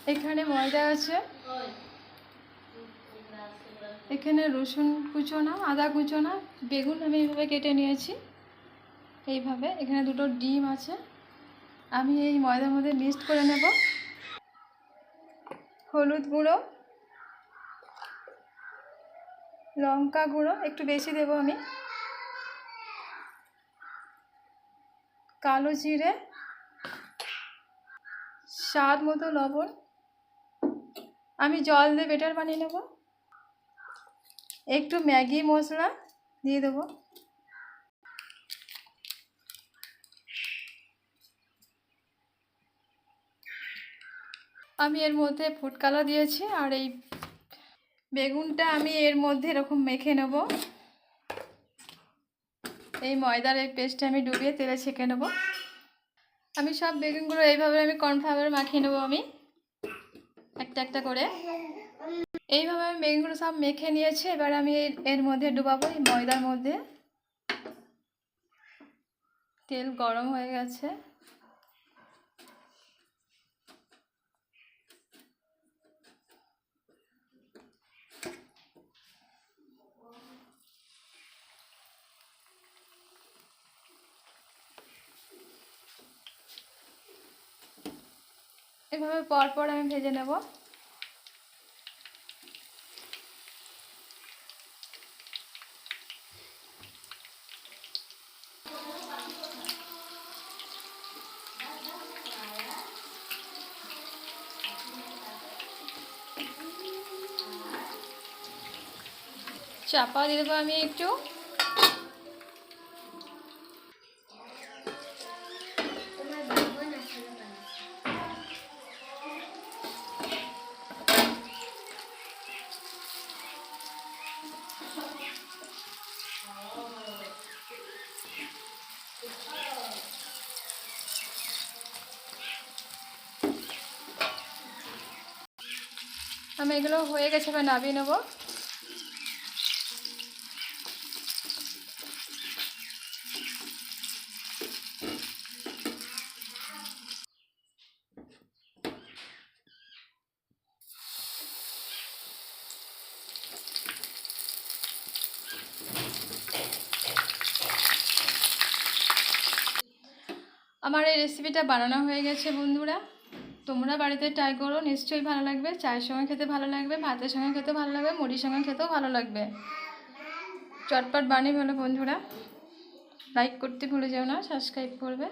এখানে ময়দা আছে, এখানে রসুন কুচোনা, আদা কুচোনা, বেগুন আমি এইভাবে কেটে নিয়েছি এইভাবে। এখানে দুটো ডিম আছে, আমি এই ময়দার মধ্যে মিক্সড করে নেব। হলুদ গুঁড়ো, লঙ্কা গুঁড়ো একটু বেশি দেব আমি, কালো জিরে, স্বাদ মতো লবণ, আমি জল দিয়ে বেটার বানিয়ে নেব। একটু ম্যাগি মশলা দিয়ে দেব। আমি এর মধ্যে ফুড কালার দিয়েছি, আর এই বেগুনটা আমি এর মধ্যে এরকম মেখে নেব। এই ময়দার এই পেস্টটা আমি ডুবিয়ে তেলে ছেঁকে নেব। আমি সব বেগুনগুলো এইভাবে আমি কর্নফ্লাওয়ার মাখিয়ে নেব। আমি একটা একটা করে এইভাবে আমি বেগুনগুলো সব মেখে নিয়েছি। এবার আমি এর মধ্যে ডুবাবো, এই ময়দার মধ্যে। তেল গরম হয়ে গেছে, এভাবে পরপর আমি ভেজে নেব। চাপা দিয়ে দেবো আমি একটু। আমি এগুলো হয়ে গেছে, এবার নামিয়ে নেব। আমার এই রেসিপিটা বানানো হয়ে গেছে বন্ধুরা, তোমরা বাড়িতে ট্রাই করো, নিশ্চয়ই ভালো লাগবে। চায়ের সঙ্গে খেতে ভালো লাগবে, ভাতের সঙ্গে খেতে ভালো লাগবে, মুড়ির সঙ্গে খেতেও ভালো লাগবে। চটপট বানিয়ে ফেলো বন্ধুরা। লাইক করতে ভুলে যেও না, সাবস্ক্রাইব করবে।